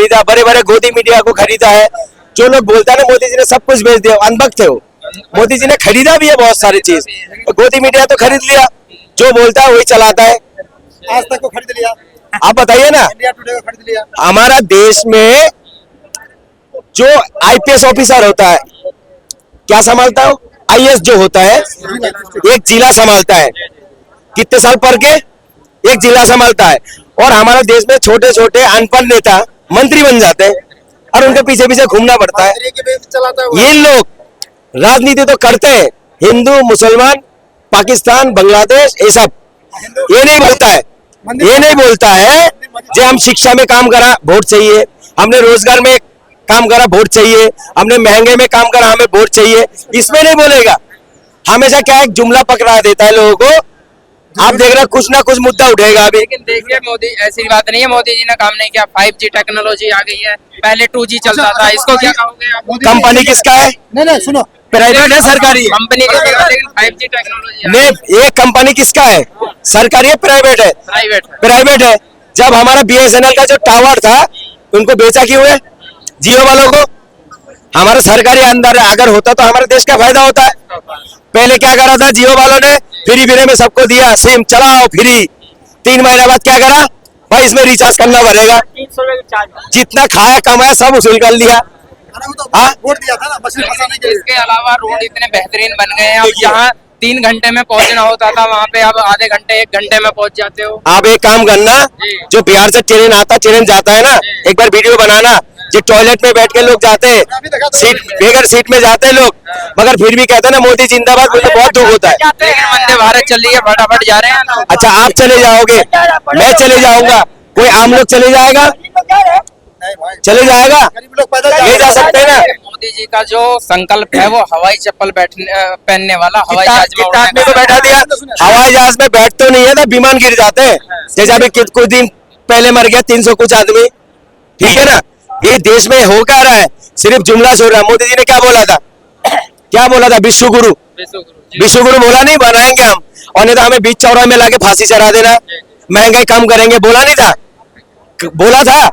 खरीदा, बड़े बड़े गोदी मीडिया को खरीदा है। जो लोग बोलता है ना मोदी जी ने सब कुछ बेच दिया, अनभक्त थे वो। मोदी जी ने खरीदा भी है बहुत सारी चीज, गोदी मीडिया तो खरीद लिया, जो बोलता है वही चलाता है। आज तक को खरीद लिया, आप बताइए ना, इंडिया टुडे को खरीद लिया। हमारा देश में जो आईपीएस ऑफिसर होता है क्या संभालता है? आईएएस जो होता है एक जिला संभालता है, कितने साल पढ़ के एक जिला संभालता है। और हमारे देश में छोटे छोटे अनपढ़ नेता मंत्री बन जाते हैं और उनके पीछे पीछे घूमना पड़ता है। मंत्री के बेच चलाता है वो। ये लोग राजनीति तो करते हैं, हिंदू मुसलमान पाकिस्तान बांग्लादेश ये सब, ये नहीं बोलता है, ये नहीं बोलता है जो हम शिक्षा में काम करा वोट चाहिए, हमने रोजगार में काम करा वोट चाहिए, हमने महंगे में काम करा हमें वोट चाहिए, इसमें नहीं बोलेगा। हमेशा क्या एक जुमला पकड़ा देता है लोगों को। आप देख रहे हैं कुछ ना कुछ मुद्दा उठेगा अभी। लेकिन देखिए मोदी, ऐसी बात नहीं है मोदी जी ने काम नहीं किया। 5G टेक्नोलॉजी आ गई है, पहले 2G चलता था, इसको क्या कहोगे आप? कंपनी किसका है? नहीं सुनो, प्राइवेट है सरकारी है? कंपनी की जगह लेकिन 5G टेक्नोलॉजी नहीं, ये कंपनी किसका है? सरकारी है प्राइवेट है? प्राइवेट। प्राइवेट है। जब हमारा बीएसएनएल का जो टावर था उनको बेचा क्यों है जियो वालों को? हमारा सरकारी अंदर अगर होता तो हमारे देश का फायदा होता है। पहले क्या करा था जियो वालों ने? फ्री में सबको दिया, सिम चलाओ फ्री। 3 महीने बाद क्या करा भाई, इसमें रिचार्ज करना पड़ेगा। जितना खाया कमाया सब वसूल कर लिया। वोट दिया था ना मछली फंसाने के लिए। इसके अलावा रोड इतने बेहतरीन बन गए हैं, अब जहाँ 3 घंटे में पहुंचना होता था वहाँ पे अब आधे घंटे 1 घंटे में पहुंच जाते हो। आप एक काम करना, जो बिहार से ट्रेन आता ट्रेन जाता है ना, एक बार वीडियो बनाना, जो टॉयलेट में बैठ के लोग जाते हैं, सीट बेगर सीट में जाते हैं लोग, मगर फिर भी कहते हैं ना मोदी जिंदाबाद, मुझे बहुत दुख होता है। लेकिन वंदे भारत चल रही है, फटाफट जा रहे हैं लोग। अच्छा आप चले जाओगे, मैं चले जाऊंगा, कोई आम लोग चले जाएगा? नहीं भाई, चले जाएगा? गरीब लोग पैदल ले जा सकते हैं ना। मोदी जी का जो संकल्प है वो हवाई चप्पल पहनने वाला, हवाई जहाज में कितना उड़ने आदमी को का। बैठा दिया? हवाई जहाज में बैठ तो नहीं है ना, विमान गिर जाते हैं। जैसे अभी कुछ दिन पहले मर गया 300 कुछ आदमी, ठीक है ना। ये देश में हो क्या रहा है? सिर्फ जुमला छोड़ रहा है। मोदी जी ने क्या बोला था? क्या बोला था? विश्व गुरु, विश्व गुरु बोला नहीं, बनाएंगे हम, और नहीं तो हमें बीच चौराहे में लाके फांसी चढ़ा देना, महंगाई कम करेंगे, बोला नहीं था? बोला था।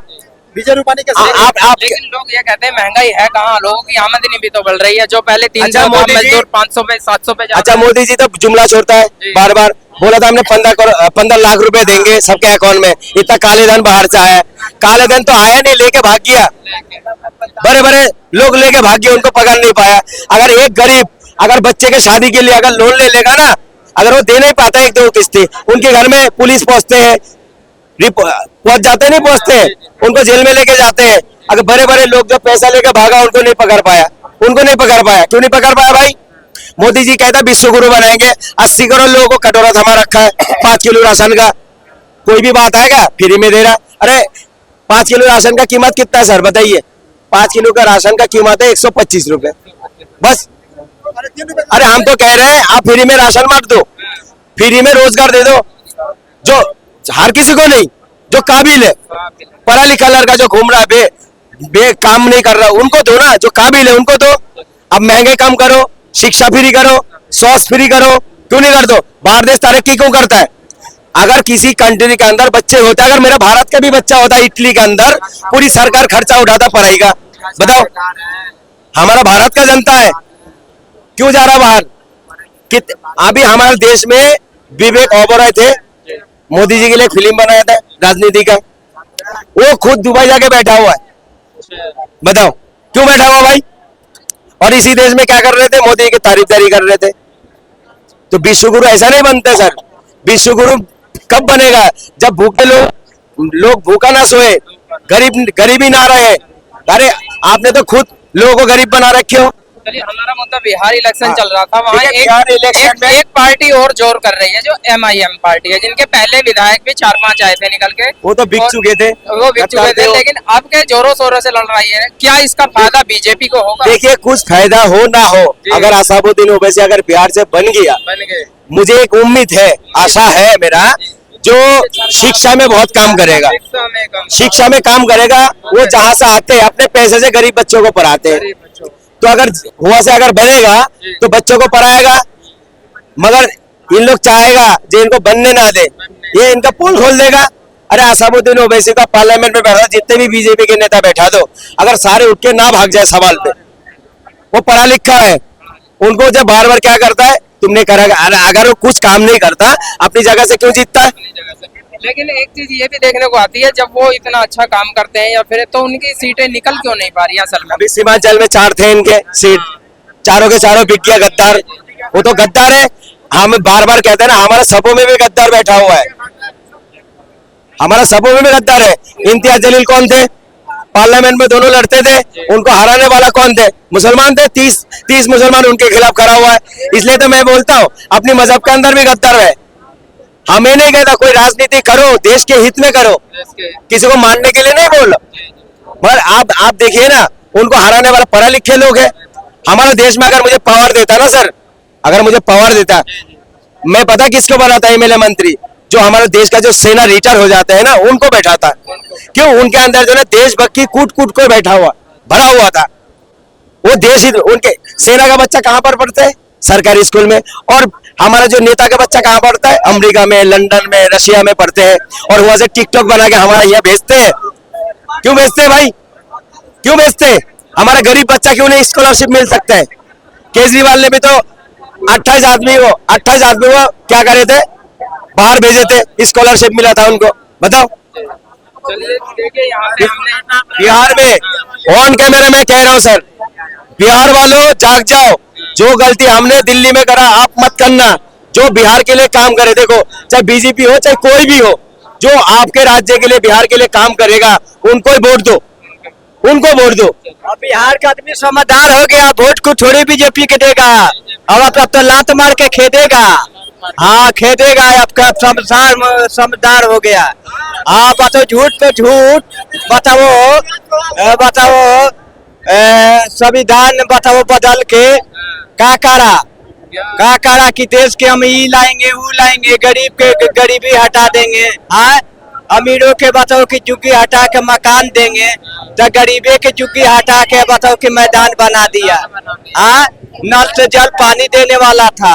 विजय रूपानी के आप लेकिन लोग ये कहते हैं महंगाई है कहाँ, लोगों की आमदनी भी तो बढ़ रही है। जो पहले 300 अच्छा, था, मोदी जी- मजदूर 500 पे 700 पे अच्छा मोदी जी तो जुमला छोड़ता है बार बार। बोला था हमने 15 लाख रुपए देंगे सबके अकाउंट में, इतना काले धन बाहर से आया। काले धन तो आया नहीं, लेके भाग गया, बड़े बड़े लोग लेके भाग गए, उनको पकड़ नहीं पाया। अगर एक गरीब अगर बच्चे के शादी के लिए अगर लोन ले लेगा ना, अगर वो दे नहीं पाता 1-2 किस्तें, उनके घर में पुलिस पहुंचते हैं, पहुंच जाते नहीं पहुंचते, उनको जेल में लेके जाते हैं। अगर बड़े बड़े लोग जो पैसा लेके भागा उनको नहीं पकड़ पाया, उनको नहीं पकड़ पाया। क्यों नहीं पकड़ पाया भाई? मोदी जी कहता है विश्व गुरु बनाएंगे, 80 करोड़ लोगों को कटोरा थमा रखा है 5 किलो राशन का। कोई भी बात आएगा फ्री में दे रहा। अरे 5 किलो राशन का कीमत कितना है सर बताइए? 5 किलो का राशन का कीमत है 125 रुपए बस। अरे हम तो कह रहे हैं आप फ्री में राशन मत दो, फ्री में रोजगार दे दो, जो हर किसी को नहीं, जो काबिल है, पढ़ा लिखा लड़का जो घूम रहा है बे काम नहीं कर रहा, उनको दो ना, जो काबिल है उनको दो। अब महंगे कम करो, शिक्षा फ्री करो, स्वास्थ्य फ्री करो, क्यों नहीं कर दो? बाहर देश तरक्की क्यों करता है? अगर किसी कंट्री के अंदर बच्चे होते, अगर मेरा भारत का भी बच्चा होता इटली के अंदर, पूरी सरकार खर्चा उठाता पढ़ाई का। बताओ, हमारा भारत का जनता है, क्यों जा रहा बाहर? अभी हमारे देश में विवेक ओबरॉय थे, मोदी जी के लिए फिल्म बनाया था राजनीति का, वो खुद दुबई जाके बैठा हुआ है। बताओ क्यों बैठा हुआ भाई? और इसी देश में क्या कर रहे थे? मोदी की तारीफदारी कर रहे थे। तो विश्व गुरु ऐसा नहीं बनते सर। विश्व गुरु कब बनेगा? जब भूखे लोग भूखा ना सोए, गरीबी ना रहे। अरे आपने तो खुद लोगों को गरीब बना रखे हो। चलिए, हमारा मुद्दा बिहार इलेक्शन चल रहा था, वहाँ बिहार इलेक्शन में एक पार्टी और जोर कर रही है जो MIM पार्टी है, जिनके पहले विधायक भी 4-5 आए थे निकल के, वो तो बिक चुके थे, वो बिक चुके थे, लेकिन अब के जोरों शोरों से लड़ रही है। क्या इसका फायदा बीजेपी को होगा? देखिए कुछ फायदा हो ना हो, अगर असाबुद्दीन ओवैसी अगर बिहार से बन गया, बन गए, मुझे एक उम्मीद है, आशा है मेरा, जो शिक्षा में बहुत काम करेगा, शिक्षा में काम करेगा। वो जहाँ से आते हैं अपने पैसे से गरीब बच्चों को पढ़ाते हैं, तो अगर वहां से अगर बनेगा तो बच्चों को पढ़ाएगा। मगर इन लोग चाहेगा जो इनको बनने ना दे, ये इनका पोल खोल देगा। अरे असामुद्दीन ओवैसी का पार्लियामेंट में बैठा, जितने भी बीजेपी के नेता बैठा दो, अगर सारे उठ के ना भाग जाए सवाल पे, वो पढ़ा लिखा है, उनको जब बार बार क्या करता है, तुमने करा, अगर वो कुछ काम नहीं करता अपनी जगह से क्यों जीतता है? लेकिन एक चीज ये भी देखने को आती है, जब वो इतना अच्छा काम करते हैं या फिर, तो उनकी सीटें निकल क्यों नहीं पा रही हैं असल में? अभी सीमांचल में 4 थे इनके सीट, चारों के चारों बिक गया गद्दार, वो तो गद्दार है। हम बार बार कहते हैं ना, हमारे सपों में भी गद्दार बैठा हुआ है, हमारा सपों में भी गद्दार है। इम्तियाज जलील कौन थे? पार्लियामेंट में दोनों लड़ते थे, उनको हराने वाला कौन थे? मुसलमान थे, 30 मुसलमान उनके खिलाफ खड़ा हुआ है। इसलिए तो मैं बोलता हूँ अपनी मजहब के अंदर भी गद्दार है। हमें नहीं कहता कोई राजनीति करो, देश के हित में करो, किसी को मारने के लिए नहीं बोल। मगर आप देखिए ना, उनको हराने वाला पढ़ा लिखे लोग है। हमारा देश में अगर मुझे पावर देता ना सर, अगर मुझे पावर देता, मैं पता किसको बनाता एमएलए मंत्री, जो हमारे देश का जो सेना रिटायर हो जाता है ना, उनको बैठाता। क्यों? उनके अंदर जो ना देशभक्ति कूट कूट कर बैठा हुआ भरा हुआ था। वो देश ही, उनके सेना का बच्चा कहाँ पर पढ़ता है? सरकारी स्कूल में। और हमारा जो नेता का बच्चा कहाँ पढ़ता है? अमेरिका में, लंदन में, रशिया में पढ़ते हैं, और वहां से टिकटॉक बना के हमारा यहाँ भेजते हैं। क्यों भेजते हैं भाई? क्यों भेजते हैं? हमारा गरीब बच्चा क्यों नहीं स्कॉलरशिप मिल सकता है? केजरीवाल ने भी तो 28 आदमी को क्या करे थे, बाहर भेजे थे, स्कॉलरशिप मिला था उनको। बताओ, चलिए देखिए, यहाँ पे हमने बिहार में ऑन कैमरा में कह रहा हूँ सर, बिहार वालों जाग जाओ। जो गलती हमने दिल्ली में करा आप मत करना। जो बिहार के लिए काम करे, देखो चाहे बीजेपी हो चाहे कोई भी हो, जो आपके राज्य के लिए, बिहार के लिए काम करेगा, उनको ही वोट दो, उनको वोट दो। अब बिहार का आदमी समझदार हो गया, वोट को थोड़ी बीजेपी के देगा, अब तो लात मार के खेदेगा। हाँ खेदेगा, आपका समझदार हो गया। हाँ बताओ, झूठ पे झूठ बताओ, संविधान बताओ बदल के का करा कि देश के हम ई लाएंगे वो लाएंगे, गरीब के गरीबी हटा देंगे। हाँ अमीरों के बताओ कि झुग्गी हटा के मकान देंगे, तो गरीबे के झुग्गी हटा के बताओ कि मैदान बना दिया। हाँ नल से जल पानी देने वाला था,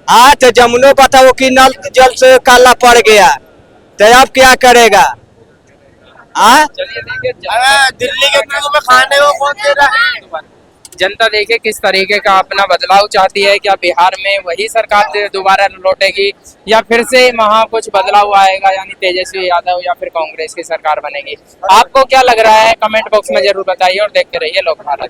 हाँ तो जमुनो बताओ कि नल जल से काला पड़ गया, तो अब क्या करेगा? हाँ चलिए देखिए, दिल्ली के में खाने को कौन दे रहा है? जनता देखिए किस तरीके का अपना बदलाव चाहती है। क्या बिहार में वही सरकार दोबारा लौटेगी या फिर से वहाँ कुछ बदलाव आएगा, यानी तेजस्वी यादव या फिर कांग्रेस की सरकार बनेगी? आपको क्या लग रहा है? कमेंट बॉक्स में जरूर बताइए और देखते रहिए लोक भारत।